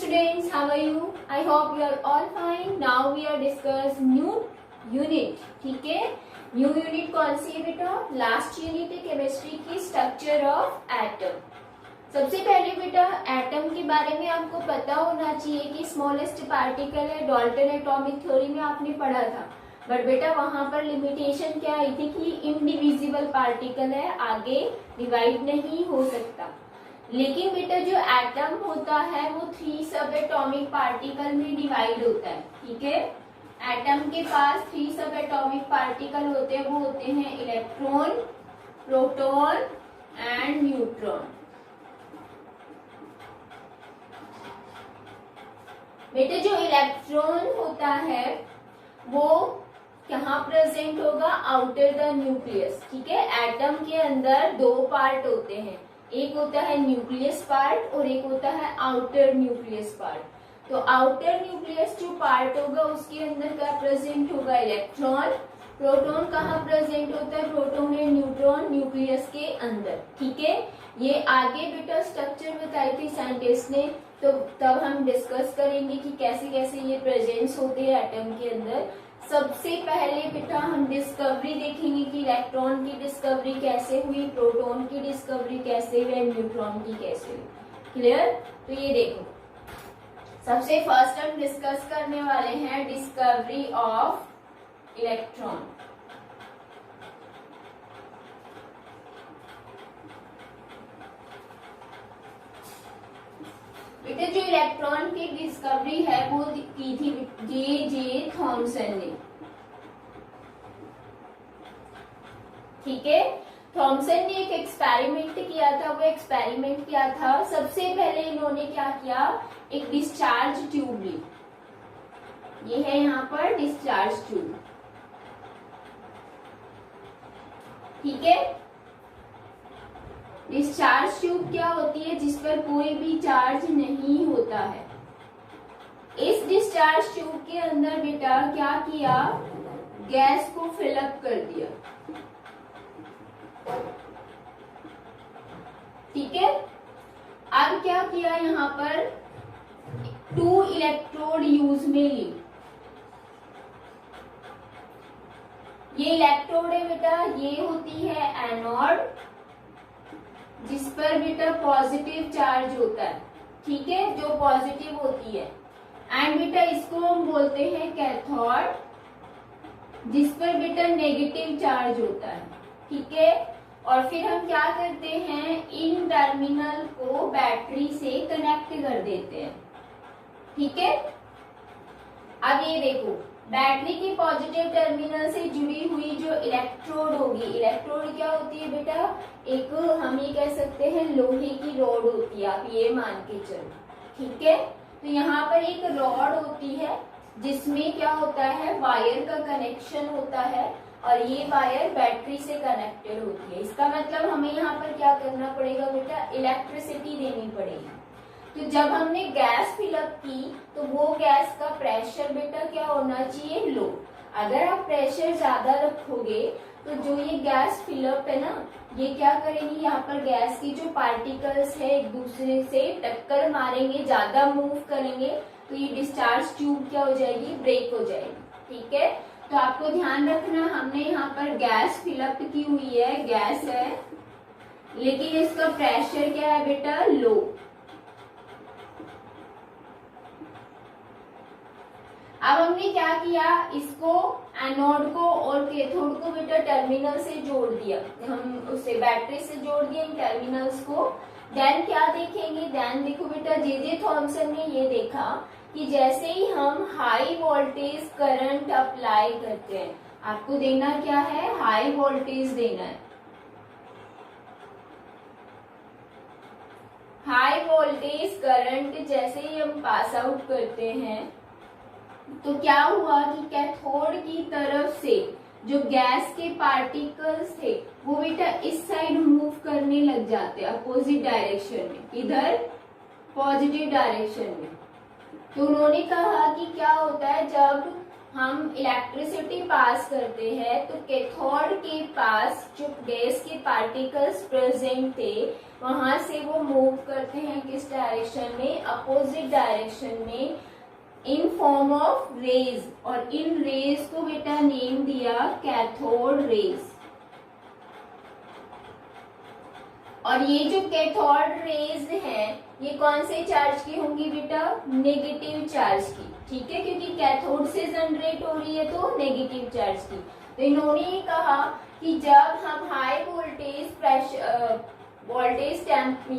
students, how are you? I hope you are all fine. Now we are discuss new unit. ठीक है, new unit कौन सी है बेटा? Last unit है chemistry की, स्ट्रक्चर ऑफ एटम। सबसे पहले बेटा एटम के बारे में आपको पता होना चाहिए कि स्मॉलेस्ट पार्टिकल है। डाल्टन एटॉमिक थ्योरी में आपने पढ़ा था, बट बेटा वहां पर लिमिटेशन क्या आई थी कि इनडिविजिबल पार्टिकल है, आगे डिवाइड नहीं हो सकता। लेकिन बेटा जो एटम होता है वो 3 सब एटॉमिक पार्टिकल में डिवाइड होता है। ठीक है, एटम के पास 3 सब एटॉमिक पार्टिकल होते हैं, वो होते हैं इलेक्ट्रॉन, प्रोटॉन एंड न्यूट्रॉन। बेटा जो इलेक्ट्रॉन होता है वो कहाँ प्रेजेंट होगा? Outer the nucleus. ठीक है, एटम के अंदर 2 पार्ट होते हैं, एक होता है न्यूक्लियस पार्ट और एक होता है आउटर न्यूक्लियस पार्ट। तो आउटर न्यूक्लियस जो पार्ट होगा उसके अंदर क्या प्रेजेंट होगा? इलेक्ट्रॉन। प्रोटॉन कहाँ प्रेजेंट होता है? प्रोटॉन एंड न्यूट्रॉन न्यूक्लियस के अंदर। ठीक है, ये आगे बेटा स्ट्रक्चर बताई थी साइंटिस्ट ने, तो तब हम डिस्कस करेंगे कि कैसे कैसे ये प्रेजेंस होते हैं एटम के अंदर। सबसे पहले बेटा हम डिस्कवरी देखेंगे कि इलेक्ट्रॉन की डिस्कवरी कैसे हुई, प्रोटॉन की डिस्कवरी कैसे हुई, न्यूट्रॉन की कैसे हुई। क्लियर? तो ये देखो, सबसे फर्स्ट हम डिस्कस करने वाले हैं डिस्कवरी ऑफ इलेक्ट्रॉन। बेटा जो इलेक्ट्रॉन की डिस्कवरी है वो की थी जे थॉमसन ने। ठीक है, थॉमसन ने एक एक्सपेरिमेंट किया था। वो एक्सपेरिमेंट क्या था? सबसे पहले इन्होंने क्या किया, एक डिस्चार्ज ट्यूब ली। ये है यहाँ पर डिस्चार्ज ट्यूब। ठीक है, डिस्चार्ज ट्यूब क्या होती है? जिस पर कोई भी चार्ज नहीं होता है। इस डिस्चार्ज ट्यूब के अंदर बेटा क्या किया, गैस को फिलअप कर दिया। ठीक है, अब क्या किया, यहाँ पर 2 इलेक्ट्रोड यूज में ली। ये इलेक्ट्रोड है बेटा, ये होती है एनोड, जिस पर बेटा पॉजिटिव चार्ज होता है। ठीक है, जो पॉजिटिव होती है। एंड बेटा इसको हम बोलते हैं कैथोड, जिस पर बेटा नेगेटिव चार्ज होता है। ठीक है, और फिर हम क्या करते हैं, इन टर्मिनल को बैटरी से कनेक्ट कर देते हैं। ठीक है, अब ये देखो, बैटरी की पॉजिटिव टर्मिनल से जुड़ी हुई जो इलेक्ट्रोड होगी, इलेक्ट्रोड क्या होती है बेटा? एक हम ये कह सकते हैं लोहे की रॉड होती है, आप ये मान के चलो। ठीक है, तो यहाँ पर एक रॉड होती है जिसमें क्या होता है, वायर का कनेक्शन होता है, और ये वायर बैटरी से कनेक्टेड होती है। इसका मतलब हमें यहाँ पर क्या करना पड़ेगा बेटा? इलेक्ट्रिसिटी देनी पड़ेगी। तो जब हमने गैस फिलअप की तो वो गैस का प्रेशर बेटा क्या होना चाहिए? लो। अगर आप प्रेशर ज्यादा रखोगे तो जो ये गैस फिलअप है ना, ये क्या करेंगी, यहाँ पर गैस की जो पार्टिकल्स है एक दूसरे से टक्कर मारेंगे, ज्यादा मूव करेंगे, तो ये डिस्चार्ज ट्यूब क्या हो जाएगी? ब्रेक हो जाएगी। ठीक है, तो आपको ध्यान रखना, हमने यहाँ पर गैस फिलअप की हुई है, गैस है, लेकिन इसका प्रेशर क्या है बेटा? लो। अब हमने क्या किया, इसको एनोड को और कैथोड को बेटा टर्मिनल से जोड़ दिया, हम उसे बैटरी से जोड़ दिया इन टर्मिनल्स को। देन क्या देखेंगे? देन देखो बेटा, जे थॉमसन ने ये देखा कि जैसे ही हम हाई वोल्टेज करंट अप्लाई करते हैं, आपको देना क्या है? हाई वोल्टेज देना है। हाई वोल्टेज करंट जैसे ही हम पास आउट करते हैं तो क्या हुआ कि कैथोड की तरफ से जो गैस के पार्टिकल्स थे वो बेटा इस साइड मूव करने लग जाते हैं, अपोजिट डायरेक्शन में, इधर पॉजिटिव डायरेक्शन में। तो उन्होंने कहा कि क्या होता है, जब हम इलेक्ट्रिसिटी पास करते हैं तो कैथोड के पास जो गैस के पार्टिकल्स प्रेजेंट थे वहां से वो मूव करते हैं किस डायरेक्शन में, अपोजिट डायरेक्शन में, इन फॉर्म ऑफ रेज। और इन रेज को बेटा नेम दिया कैथोड रेज। और ये जो कैथोड रेज है ये कौन से चार्ज की होंगी बेटा, नेगेटिव चार्ज की, ठीक है, क्योंकि कैथोड से जनरेट हो रही है तो नेगेटिव चार्ज की। तो इन्होंने ये कहा कि जब हम हाई वोल्टेज प्रेशर वोल्टेज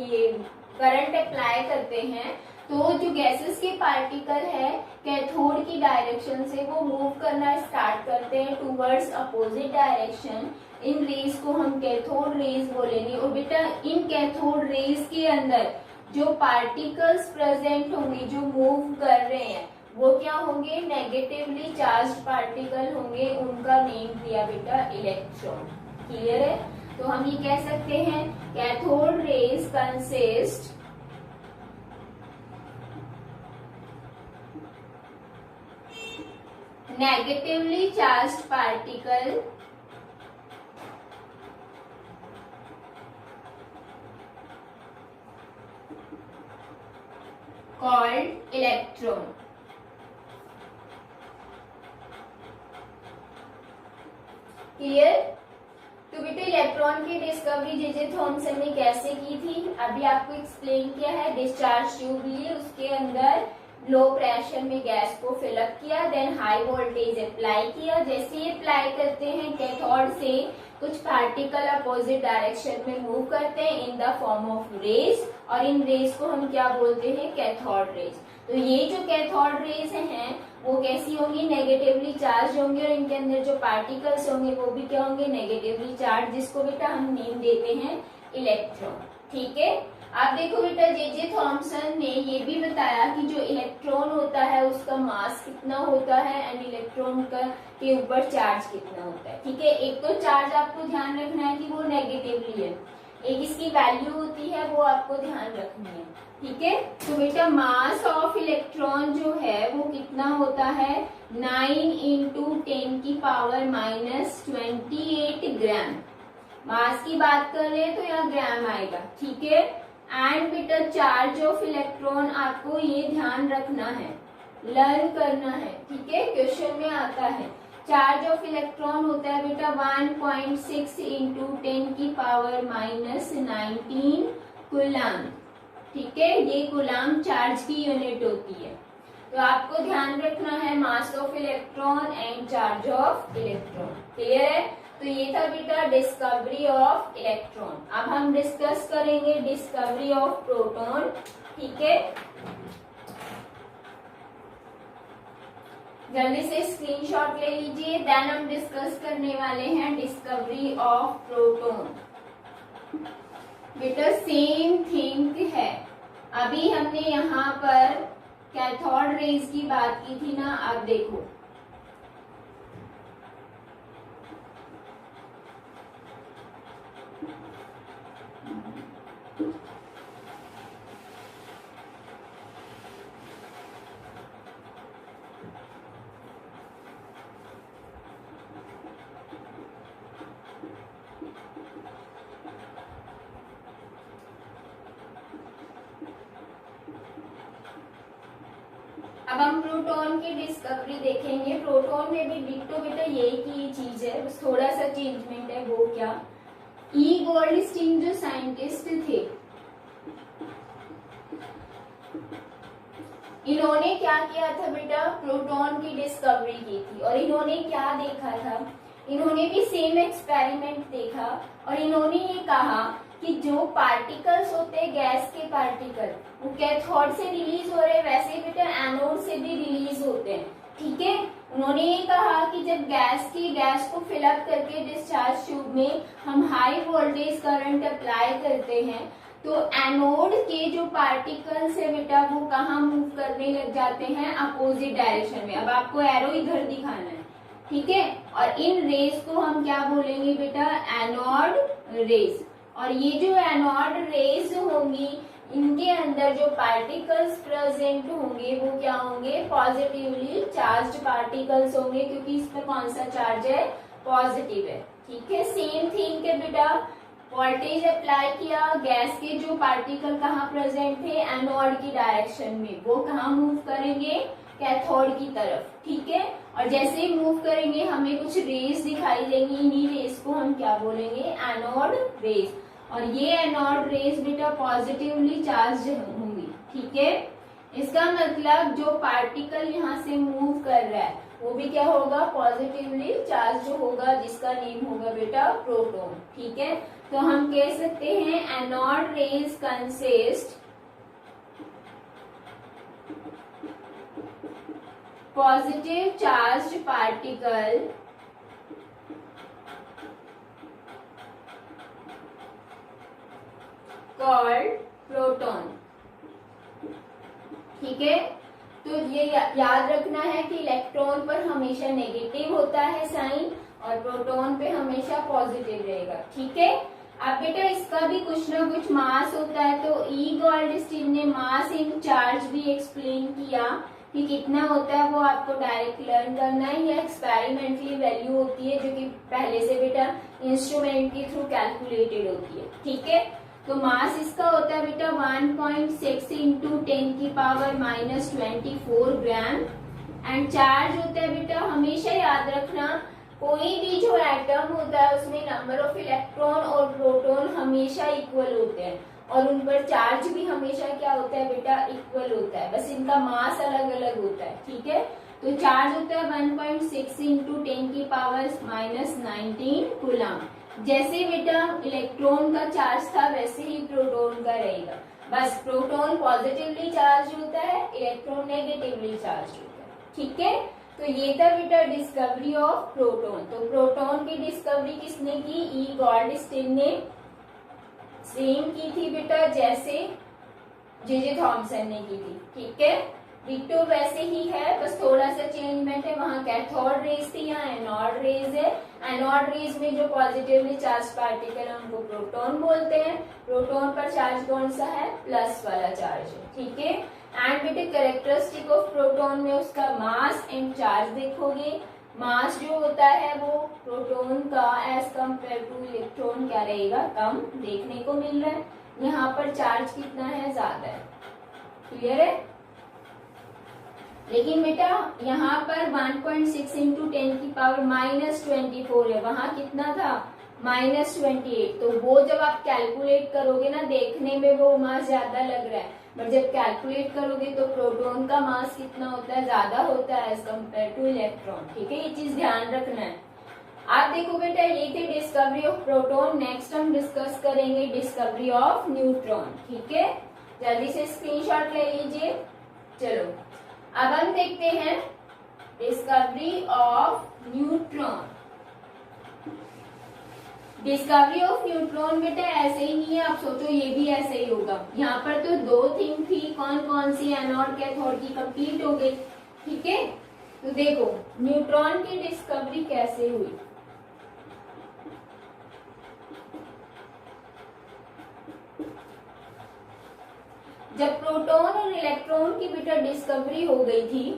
ये करंट अप्लाई करते हैं तो जो गैसेस के पार्टिकल है कैथोड की डायरेक्शन से वो मूव करना स्टार्ट करते हैं टूवर्ड्स अपोजिट डायरेक्शन। इन रेज को हम कैथोड रेज बोलेंगे। और बेटा इन कैथोड रेज के अंदर जो पार्टिकल्स प्रेजेंट होंगे जो मूव कर रहे हैं वो क्या होंगे, नेगेटिवली चार्ज पार्टिकल होंगे। उनका नेम दिया बेटा इलेक्ट्रॉन। क्लियर है? तो हम ये कह सकते हैं cathode rays consist negatively charged particle called electron। Clear? तो बेटा इलेक्ट्रॉन की डिस्कवरी जे थॉमसन ने कैसे की थी, अभी आपको एक्सप्लेन किया है। डिस्चार्ज ट्यूब लिए, उसके अंदर लो प्रेशर में गैस को फिलअप किया, देन हाई वोल्टेज अप्लाई किया। जैसे ही अप्लाई करते हैं कैथोड से कुछ पार्टिकल अपोजिट डायरेक्शन में मूव करते हैं in the form of rays. और इन रेज को हम क्या बोलते हैं, कैथोड रेज। तो ये जो कैथोड रेज हैं वो कैसी होंगी, नेगेटिवली चार्ज होंगे। और इनके अंदर जो पार्टिकल्स होंगे वो भी क्या होंगे, नेगेटिवली चार्ज, जिसको बेटा हम नेम देते हैं इलेक्ट्रॉन। ठीक है? आप देखो बेटा जे थॉमसन ने ये भी बताया कि जो इलेक्ट्रॉन होता है उसका मास कितना होता है एंड इलेक्ट्रॉन का के ऊपर चार्ज कितना होता है। ठीक है? एक तो चार्ज आपको ध्यान रखना है कि वो नेगेटिवली है, एक इसकी वैल्यू होती है वो आपको ध्यान रखनी है। ठीक है? तो बेटा मास ऑफ इलेक्ट्रॉन जो है वो कितना होता है, 9 × 10⁻⁻28 ग्राम। मास की बात कर रहे हैं तो यहाँ ग्राम आएगा। ठीक है? एंड बेटा चार्ज ऑफ इलेक्ट्रॉन आपको ये ध्यान रखना है, लर्न करना है। ठीक है? क्वेश्चन में आता है चार्ज ऑफ इलेक्ट्रॉन होता है बेटा 1.6 × 10⁻⁻19 कूलम। ठीक है? ये कूलम चार्ज की यूनिट होती है। तो आपको ध्यान रखना है mass of electron and charge of electron. Clear है? तो ये था बेटा डिस्कवरी ऑफ इलेक्ट्रॉन। अब हम डिस्कस करेंगे डिस्कवरी ऑफ प्रोटॉन। ठीक है? जल्दी से स्क्रीनशॉट ले लीजिए। देन हम डिस्कस करने वाले हैं डिस्कवरी ऑफ प्रोटॉन। बेटा सेम थिंग है, अभी हमने यहाँ पर कैथोड रेज की बात की थी ना। अब देखो अब हम प्रोटॉन की डिस्कवरी देखेंगे। प्रोटॉन में भी डिट्टो बेटा यही की चीज है, बस थोड़ा सा चेंजमेंट है। वो क्या, ई गोल्डस्टीन जो साइंटिस्ट थे इन्होंने क्या किया था बेटा, प्रोटॉन की डिस्कवरी की थी। और इन्होंने क्या देखा था, इन्होंने भी सेम एक्सपेरिमेंट देखा और इन्होंने ये कहा कि जो पार्टिकल्स होते हैं गैस के पार्टिकल वो कैथोड से रिलीज हो रहे हैं, वैसे ही बेटा एनोड से भी रिलीज होते हैं। ठीक है? उन्होंने ये कहा कि जब गैस को फिलअप करके डिस्चार्ज ट्यूब में हम हाई वोल्टेज करंट अप्लाई करते हैं तो एनोड के जो पार्टिकल्स है बेटा वो कहाँ मूव करने लग जाते हैं, अपोजिट डायरेक्शन में। अब आपको एरो इधर दिखाना है। ठीक है? और इन रेज को हम क्या बोलेंगे बेटा, एनोड रेज। और ये जो एनोड रेज होंगी इनके अंदर जो पार्टिकल्स प्रेजेंट होंगे वो क्या होंगे, पॉजिटिवली चार्ज पार्टिकल्स होंगे, क्योंकि इस पर कौन सा चार्ज है, पॉजिटिव है। ठीक है? सेम थिंग है बेटा वोल्टेज अप्लाई किया, गैस के जो पार्टिकल कहाँ प्रेजेंट थे, एनोड की डायरेक्शन में, वो कहाँ मूव करेंगे, कैथोड की तरफ, ठीक है। और जैसे ही मूव करेंगे हमें कुछ रेज दिखाई देंगी, इन्हीं रेज को हम क्या बोलेंगे, एनोड रेज। और ये एनोड रेज बेटा पॉजिटिवली चार्ज होंगी, ठीक है। इसका मतलब जो पार्टिकल यहाँ से मूव कर रहा है वो भी क्या होगा, पॉजिटिवली चार्ज होगा, जिसका नेम होगा बेटा प्रोटॉन, ठीक है। तो हम कह सकते हैं anode rays consist positive charge particle called proton, ठीक है। तो ये याद रखना है कि इलेक्ट्रॉन पर हमेशा नेगेटिव होता है साइन और प्रोटॉन पे हमेशा पॉजिटिव रहेगा, ठीक है। अब बेटा इसका भी कुछ ना कुछ मास होता है, तो ई गोल्डस्टीन ने मास इन चार्ज भी एक्सप्लेन किया कि कितना होता है, वो आपको डायरेक्ट लर्न करना है। ये एक्सपेरिमेंटली वैल्यू होती है जो कि पहले से बेटा इंस्ट्रूमेंट के थ्रू कैलकुलेटेड होती है, ठीक है। तो मास इसका होता है बेटा 1.6 इंटू 10 की पावर -24 ग्राम। एंड चार्ज होता है बेटा, हमेशा याद रखना, कोई भी जो एटम होता है उसमें नंबर ऑफ इलेक्ट्रॉन और प्रोटॉन हमेशा इक्वल होते हैं और उन पर चार्ज भी हमेशा क्या होता है बेटा, इक्वल होता है, बस इनका मास अलग अलग होता है, ठीक है। तो चार्ज होता है 1.6 इंटू 10 की पावर -19 कूलम। जैसे बेटा इलेक्ट्रॉन का चार्ज था वैसे ही प्रोटॉन का रहेगा, बस प्रोटॉन पॉजिटिवली चार्ज होता है, इलेक्ट्रॉन नेगेटिवली चार्ज होता है, ठीक है। तो ये था बेटा डिस्कवरी ऑफ प्रोटॉन। तो प्रोटॉन की डिस्कवरी किसने की, ई गोल्डस्टीन ने सेम की थी बेटा जैसे जे थॉमसन ने की थी, ठीक है। डिटो वैसे ही है, बस थोड़ा सा चेंजमेंट है, वहां कैथोड रेज थी, यहाँ एनोड रेज है। एनोड रेज में जो पॉजिटिवली चार्ज पार्टिकल है उनको प्रोटॉन बोलते हैं। प्रोटॉन पर चार्ज कौन सा है, प्लस वाला चार्ज है, ठीक है। एंड बेटे कैरेक्टरिस्टिक ऑफ प्रोटॉन में उसका मास एंड चार्ज देखोगे। मास जो होता है वो प्रोटॉन का एज कम्पेयर टू इलेक्ट्रॉन क्या रहेगा, कम देखने को मिल रहा है। यहाँ पर चार्ज कितना है, ज्यादा है, क्लियर है। लेकिन बेटा यहाँ पर 1.6 इंटू 10 की पावर -24 है, वहां कितना था, -28। तो वो जब आप कैलकुलेट करोगे ना, देखने में वो मास ज्यादा लग रहा है, बट जब कैलकुलेट करोगे तो प्रोटॉन का मास कितना होता है, ज्यादा होता है एज कम्पेयर टू इलेक्ट्रॉन, ठीक है। ये चीज ध्यान रखना है। आप देखो बेटा ये थी डिस्कवरी ऑफ प्रोटॉन। नेक्स्ट हम डिस्कस करेंगे डिस्कवरी ऑफ न्यूट्रॉन, ठीक है। जल्दी से स्क्रीनशॉट ले लीजिए। चलो अब हम देखते हैं discovery of neutron. Discovery of neutron बेटा ऐसे ही नहीं है, आप सोचो ये भी ऐसे ही होगा। यहाँ पर तो दो थिंग थी, कौन कौन सी, एनोड कैथोड की कंप्लीट हो गई, ठीक है। तो देखो न्यूट्रॉन की डिस्कवरी कैसे हुई। जब प्रोटॉन और इलेक्ट्रॉन की बेटा डिस्कवरी हो गई थी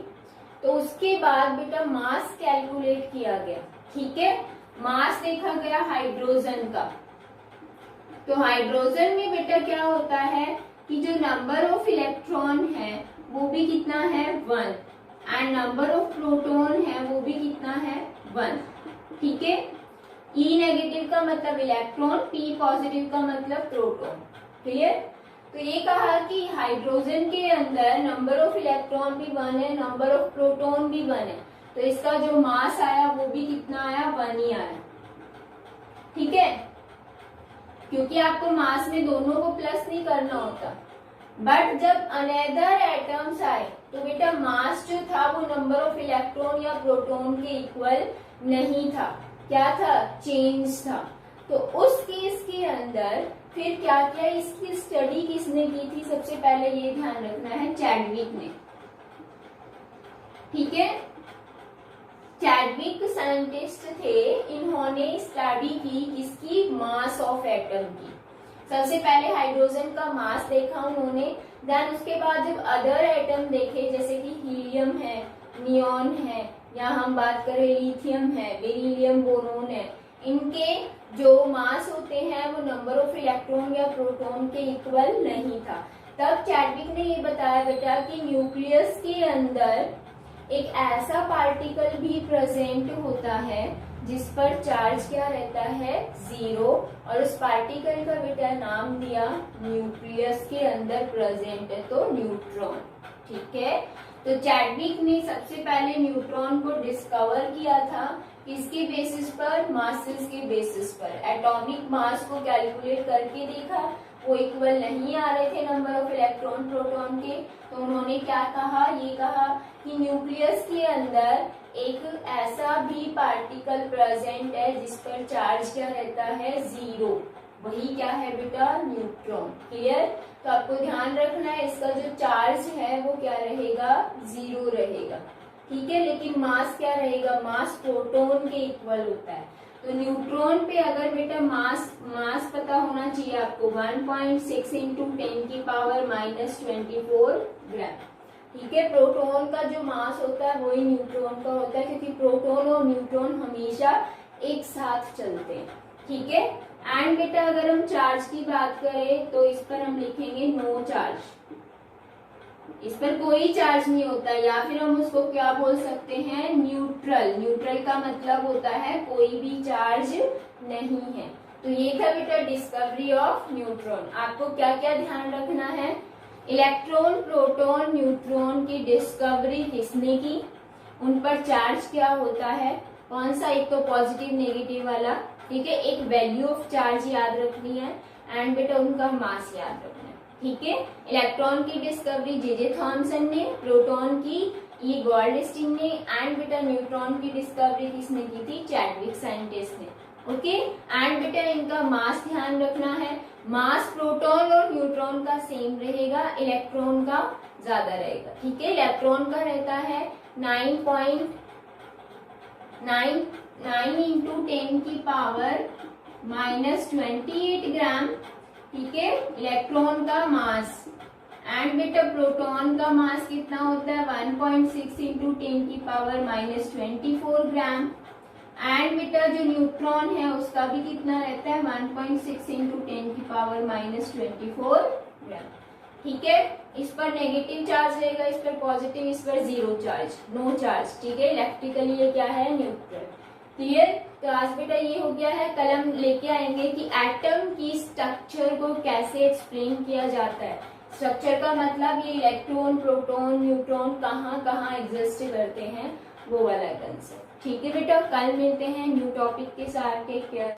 तो उसके बाद बेटा मास कैलकुलेट किया गया, ठीक है। मास देखा गया हाइड्रोजन का। तो हाइड्रोजन में बेटा क्या होता है कि जो नंबर ऑफ इलेक्ट्रॉन है वो भी कितना है, 1, एंड नंबर ऑफ प्रोटॉन है वो भी कितना है, 1, ठीक है। ई नेगेटिव का मतलब इलेक्ट्रॉन, पी पॉजिटिव का मतलब प्रोटॉन, क्लियर। तो ये कहा कि हाइड्रोजन के अंदर नंबर ऑफ इलेक्ट्रॉन भी 1 है, नंबर ऑफ प्रोटॉन भी 1 है, तो इसका जो मास आया वो भी कितना आया, 1 ही आया, ठीक है। क्योंकि आपको मास में दोनों को प्लस नहीं करना होता। बट जब अनदर एटम्स आए तो बेटा मास जो था वो नंबर ऑफ इलेक्ट्रॉन या प्रोटॉन के इक्वल नहीं था, क्या था, चेंज था। तो उस केस के अंदर फिर क्या किया, इसकी स्टडी किसने की थी, सबसे पहले ये ध्यान रखना है, चैडविक ने, ठीक है। चैडविक साइंटिस्ट थे, इन्होंने स्टडी की किसकी, मास ऑफ एटम की। सबसे पहले हाइड्रोजन का मास देखा उन्होंने, देन उसके बाद जब अदर एटम देखे जैसे कि हीलियम है, नियॉन है, या हम बात करें लिथियम है, बेरिलियम, बोरोन है, इनके जो मास होते हैं वो नंबर ऑफ इलेक्ट्रॉन या प्रोटॉन के इक्वल नहीं था। तब चैडविक ने ये बताया बेटा कि न्यूक्लियस के अंदर एक ऐसा पार्टिकल भी प्रेजेंट होता है जिस पर चार्ज क्या रहता है, 0, और उस पार्टिकल का बेटा नाम दिया न्यूक्लियस के अंदर प्रेजेंट है तो न्यूट्रॉन। ठीक है, तो चैडविक ने सबसे पहले न्यूट्रॉन को डिस्कवर किया था किसके बेसिस पर, मासेस के बेसिस पर। एटॉमिक मास को कैलकुलेट करके देखा, वो इक्वल नहीं आ रहे थे नंबर ऑफ इलेक्ट्रॉन प्रोटॉन के, तो उन्होंने क्या कहा, ये कहा कि न्यूक्लियस के अंदर एक ऐसा भी पार्टिकल प्रेजेंट है जिस पर चार्ज क्या रहता है, 0, वही क्या है बेटा, न्यूट्रॉन। क्लियर, तो आपको ध्यान रखना है इसका जो चार्ज है वो क्या रहेगा, 0 रहेगा। ठीक है, लेकिन मास क्या रहेगा, मास प्रोटॉन के इक्वल होता है। तो न्यूट्रॉन पे अगर बेटा मास पता होना चाहिए आपको 1.6 इंटू 10 की पावर -24 ग्राम। ठीक है, प्रोटॉन का जो मास होता है वही न्यूट्रॉन का होता है, क्योंकि प्रोटॉन और न्यूट्रॉन हमेशा एक साथ चलते हैं। ठीक है, एंड बेटा अगर हम चार्ज की बात करें तो इस पर हम लिखेंगे नो चार्ज, इस पर कोई चार्ज नहीं होता, या फिर हम उसको क्या बोल सकते हैं, न्यूट्रल। न्यूट्रल का मतलब होता है कोई भी चार्ज नहीं है। तो ये था बेटा डिस्कवरी ऑफ न्यूट्रॉन। आपको क्या क्या ध्यान रखना है, इलेक्ट्रॉन, प्रोटॉन, न्यूट्रॉन की डिस्कवरी किसने की, उन पर चार्ज क्या होता है, कौन सा, एक तो पॉजिटिव नेगेटिव वाला। ठीक है, एक वैल्यू ऑफ चार्ज याद रखनी है, एंड बेटा उनका मास याद रखना है। ठीक है, इलेक्ट्रॉन की डिस्कवरी जे थॉमसन ने, प्रोटॉन की ई गोल्डस्टीन ने, एंड बेटा न्यूट्रॉन की डिस्कवरी किसने की थी, चैडविक साइंटिस्ट ने। ओके, एंड बेटा इनका मास ध्यान रखना है, मास प्रोटॉन और न्यूट्रॉन का सेम रहेगा, इलेक्ट्रॉन का ज्यादा रहेगा। ठीक है, इलेक्ट्रॉन का रहता है 9.9 इंटू 10 की पावर -28 ग्राम। ठीक है, इलेक्ट्रॉन का मास, एंड बेटा प्रोटॉन का मास कितना होता है, 1.6 इंटू 10 की पावर -24 ग्राम। एंड बेटा जो न्यूट्रॉन है उसका भी कितना रहता है, 1.6 इंटू 10 की पावर -24 ग्राम। ठीक है, इस पर नेगेटिव चार्ज रहेगा, इस पर पॉजिटिव, इस पर 0 चार्ज, नो चार्ज। ठीक है, इलेक्ट्रिकली ये क्या है, न्यूट्रल। क्लियर, तो आज बेटा ये हो गया है। कल हम लेके आएंगे कि एटम की स्ट्रक्चर को कैसे एक्सप्लेन किया जाता है। स्ट्रक्चर का मतलब ये इलेक्ट्रॉन, प्रोटॉन, न्यूट्रॉन कहाँ कहाँ एग्जिस्ट करते हैं, वो वाला कंसेप्ट। ठीक है बेटा, कल मिलते हैं न्यू टॉपिक के साथ। Take care.